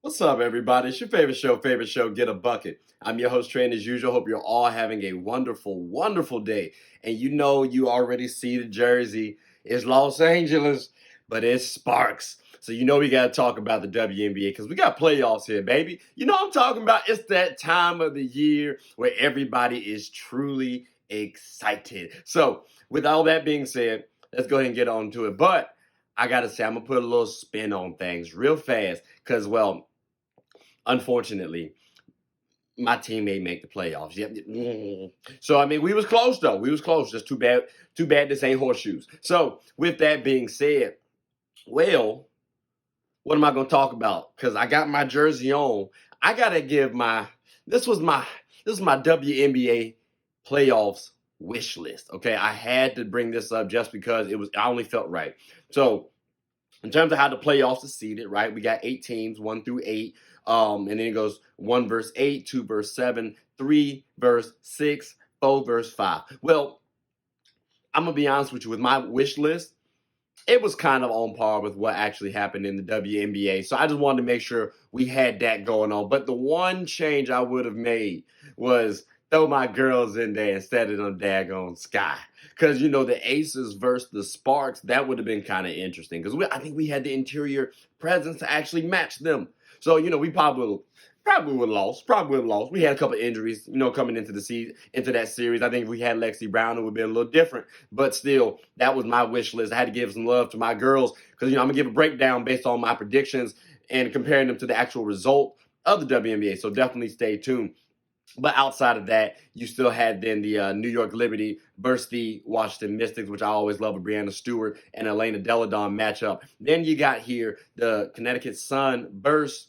What's up, everybody? It's your favorite show, Get a Bucket. I'm your host, Trey, and as usual, hope you're all having a wonderful, wonderful day. And you know, you already see the jersey. It's Los Angeles, but it's Sparks. So you know we got to talk about the WNBA because we got playoffs here, baby. You know what I'm talking about? It's that time of the year where everybody is truly excited. So with all that being said, let's go ahead and get on to it. But I got to say, I'm going to put a little spin on things real fast because, well, unfortunately, my team may make the playoffs. Yep. So I mean, we was close though. We was close. Just too bad. Too bad this ain't horseshoes. So with that being said, well, what am I going to talk about? Because I got my jersey on. I gotta give my. This was my. This is my WNBA playoffs wish list. Okay, I had to bring this up just because it was. I only felt right. So in terms of how the playoffs are seeded, right? We got 8 teams, 1 through 8. And then it goes 1 versus 8, 2 versus 7, 3 versus 6, 4 versus 5. Well, I'm gonna be honest with you, with my wish list, it was kind of on par with what actually happened in the WNBA. So I just wanted to make sure we had that going on. But the one change I would have made was throw my girls in there instead of them daggone Sky. Because, you know, the Aces versus the Sparks, that would have been kind of interesting. Because I think we had the interior presence to actually match them. So, you know, we probably would have lost. Probably would have lost. We had a couple injuries, you know, coming into into that series. I think if we had Lexi Brown, it would have been a little different. But still, that was my wish list. I had to give some love to my girls because, you know, I'm going to give a breakdown based on my predictions and comparing them to the actual result of the WNBA. So definitely stay tuned. But outside of that, you still had then the New York Liberty versus the Washington Mystics, which I always love, a Brianna Stewart and Elena Deladon matchup. Then you got here the Connecticut Sun versus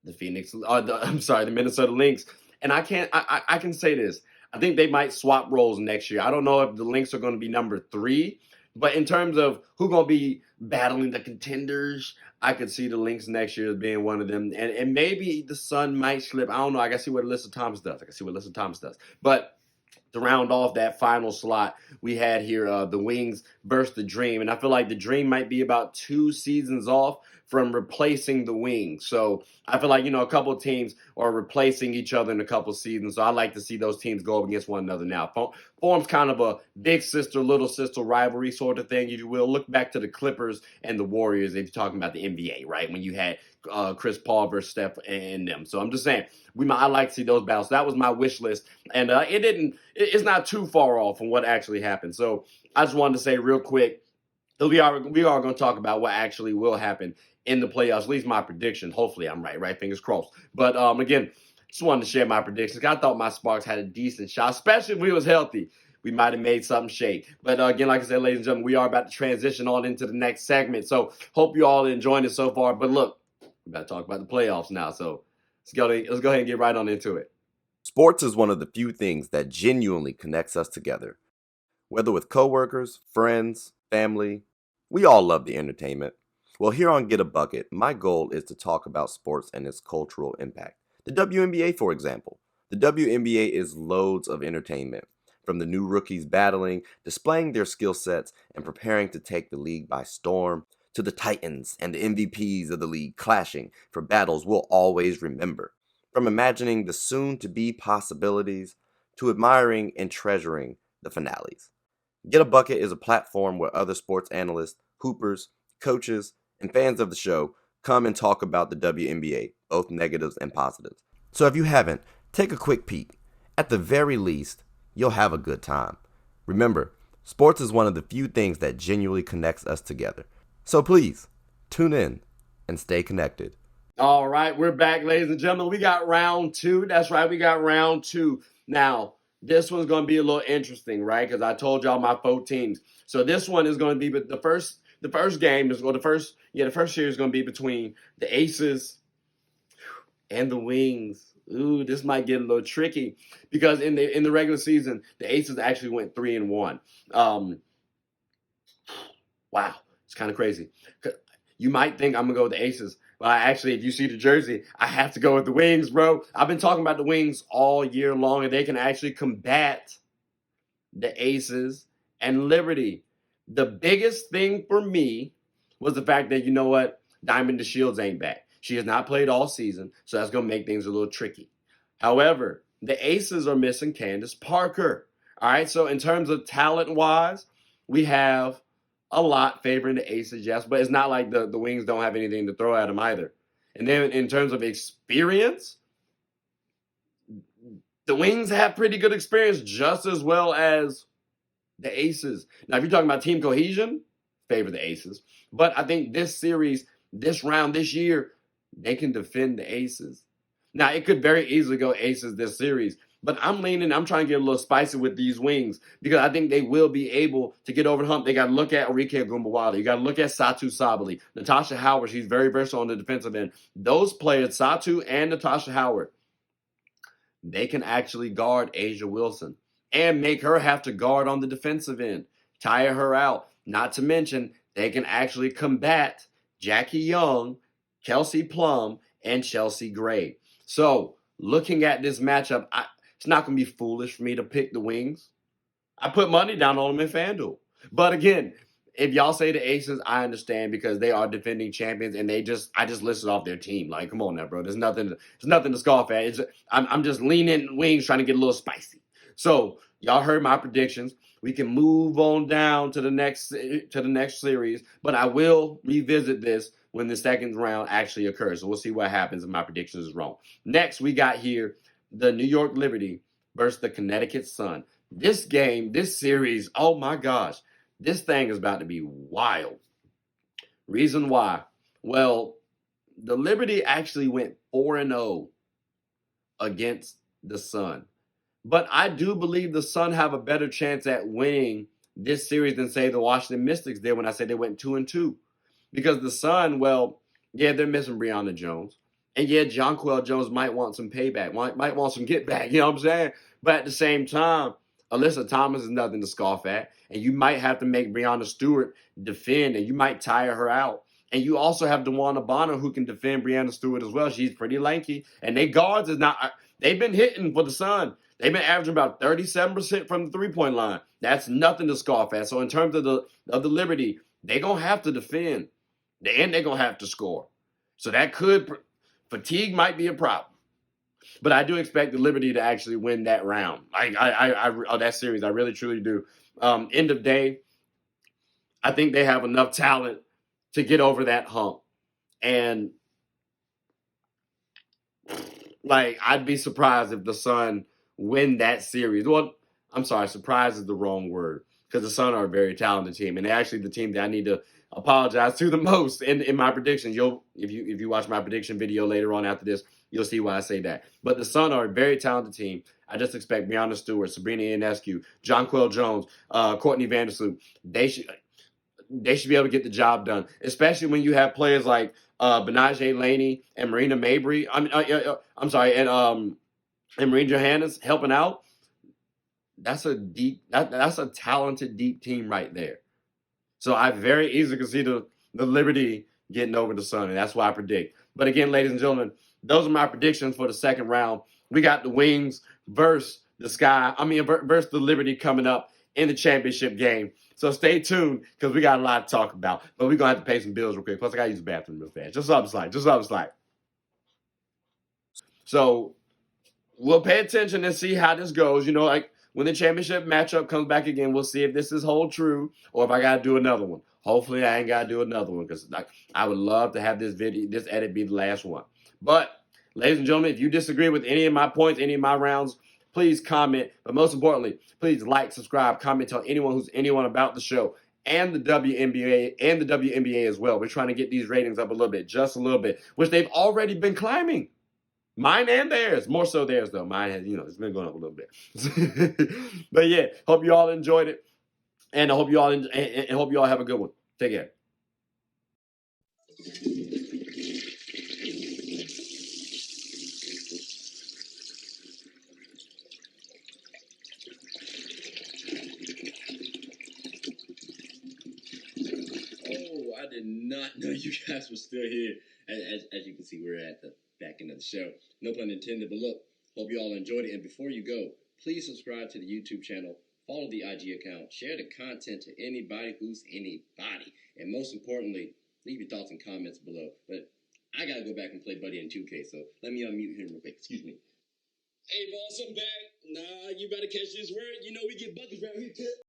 the Minnesota Lynx. And I can say this. I think they might swap roles next year. I don't know if the Lynx are going to be number 3, but in terms of who's going to be battling the contenders, I could see the Lynx next year as being one of them. And maybe the Sun might slip. I don't know. I got to see what Alyssa Thomas does. But to round off that final slot, we had here the Wings versus the Dream. And I feel like the Dream might be about 2 seasons off from replacing the Wings. So I feel like, you know, a couple of teams are replacing each other in a couple of seasons. So I like to see those teams go up against one another now. Forms kind of a big sister, little sister rivalry sort of thing, if you will. Look back to the Clippers and the Warriors if you're talking about the NBA, right? When you had Chris Paul versus Steph and them. So I'm just saying, I like to see those battles. That was my wish list. And it's not too far off from what actually happened. So I just wanted to say real quick, we are going to talk about what actually will happen in the playoffs, at least my prediction. Hopefully I'm right? Fingers crossed. But again, just wanted to share my predictions. I thought my Sparks had a decent shot, especially if we was healthy. We might have made something shake. But again, like I said, ladies and gentlemen, we are about to transition on into the next segment. So hope you all enjoying it so far. But look, we got to talk about the playoffs now. So let's go ahead and get right on into it. Sports is one of the few things that genuinely connects us together. Whether with coworkers, friends, family, we all love the entertainment. Well, here on Get a Bucket, my goal is to talk about sports and its cultural impact. The WNBA, for example. The WNBA is loads of entertainment, from the new rookies battling, displaying their skill sets, and preparing to take the league by storm, to the Titans and the MVPs of the league clashing for battles we'll always remember. From imagining the soon-to-be possibilities to admiring and treasuring the finales. Get a Bucket is a platform where other sports analysts, hoopers, coaches, and fans of the show come and talk about the WNBA, both negatives and positives. So if you haven't, take a quick peek. At the very least, you'll have a good time. Remember, sports is one of the few things that genuinely connects us together. So please, tune in and stay connected. All right, we're back, ladies and gentlemen. We got round 2. That's right, we got round 2. Now, this one's going to be a little interesting, right? Because I told y'all my 4 teams. So this one is going to be the first game is the first series is going to be between the Aces and the Wings. Ooh, this might get a little tricky because in the regular season, the Aces actually went 3-1. Wow, it's kind of crazy. You might think I'm gonna go with the Aces, but actually, if you see the jersey, I have to go with the Wings, bro. I've been talking about the Wings all year long, and they can actually combat the Aces and Liberty. The biggest thing for me was the fact that, you know what, Diamond DeShields ain't back. She has not played all season, so that's going to make things a little tricky. However, the Aces are missing Candace Parker. All right, so in terms of talent-wise, we have a lot favoring the Aces, yes, but it's not like the Wings don't have anything to throw at them either. And then in terms of experience, the Wings have pretty good experience just as well as the Aces. Now, if you're talking about team cohesion, favor the Aces. But I think this series, this round, this year, they can defend the Aces. Now, it could very easily go Aces this series, but I'm trying to get a little spicy with these Wings because I think they will be able to get over the hump. They got to look at Arike Gumbawala. You got to look at Satu Sabali. Natasha Howard, she's very versatile on the defensive end. Those players, Satu and Natasha Howard, they can actually guard Asia Wilson and make her have to guard on the defensive end, tire her out. Not to mention, they can actually combat Jackie Young, Kelsey Plum, and Chelsea Gray. So, looking at this matchup, it's not going to be foolish for me to pick the Wings. I put money down on them in FanDuel. But again, if y'all say the Aces, I understand because they are defending champions and I just listed off their team. Like, come on now, bro. There's nothing to scoff at. I'm just leaning Wings, trying to get a little spicy. So y'all heard my predictions. We can move on down to the next series, but I will revisit this when the second round actually occurs. So we'll see what happens if my predictions is wrong. Next, we got here the New York Liberty versus the Connecticut Sun. This game, this series, oh my gosh, this thing is about to be wild. Reason why? Well, the Liberty actually went 4-0 against the Sun. But I do believe the Sun have a better chance at winning this series than, say, the Washington Mystics did when I said they went 2-2. Because the Sun, well, yeah, they're missing Brianna Jones. And yeah, Jonquel Jones might want some payback, might want some get back, you know what I'm saying? But at the same time, Alyssa Thomas is nothing to scoff at. And you might have to make Breanna Stewart defend, and you might tire her out. And you also have DeWanna Bonner who can defend Breanna Stewart as well. She's pretty lanky. And they guards is not, they've been hitting for the Sun. They've been averaging about 37% from the three-point line. That's nothing to scoff at. So in terms of the Liberty, they're going to have to defend. And they're going to have to score. So fatigue might be a problem. But I do expect the Liberty to actually win that round. That series, I really, truly do. End of day, I think they have enough talent to get over that hump. And, I'd be surprised if the Sun win that series. Well, I'm sorry, surprise is the wrong word because the Sun are a very talented team. And they're actually the team that I need to apologize to the most in my predictions. If you watch my prediction video later on after this, you'll see why I say that. But the Sun are a very talented team. I just expect Breanna Stewart, Sabrina Ionescu, Jonquel Jones, Courtney Vandersloot. They should be able to get the job done, especially when you have players like Benaje Laney and Marina Mabry. And Marine Johannes helping out. That's a talented deep team right there. So I very easily can see the Liberty getting over the Sun, and that's why I predict. But again, ladies and gentlemen, those are my predictions for the second round. We got the Wings versus versus the Liberty coming up in the championship game. So stay tuned because we got a lot to talk about. But we're going to have to pay some bills real quick. Plus, I got to use the bathroom real fast. Just something slight. So we'll pay attention and see how this goes. When the championship matchup comes back again, we'll see if this is hold true or if I got to do another one. Hopefully, I ain't got to do another one because I would love to have this edit be the last one. But, ladies and gentlemen, if you disagree with any of my points, any of my rounds, please comment. But most importantly, please like, subscribe, comment, tell anyone about the show and the WNBA as well. We're trying to get these ratings up a little bit, just a little bit, which they've already been climbing. Mine and theirs. More so theirs, though. Mine has, it's been going up a little bit. But yeah, hope you all enjoyed it. And I hope you all have a good one. Take care. Oh, I did not know you guys were still here. As you can see, we're at the back end of the show. No pun intended, but look, hope you all enjoyed it. And before you go, please subscribe to the YouTube channel, follow the IG account, share the content to anybody who's anybody. And most importantly, leave your thoughts and comments below. But I gotta go back and play Buddy in 2K, so let me unmute him real quick. Excuse me. Hey, boss, I'm back. Nah, you better catch this word. You know we get buckets around here.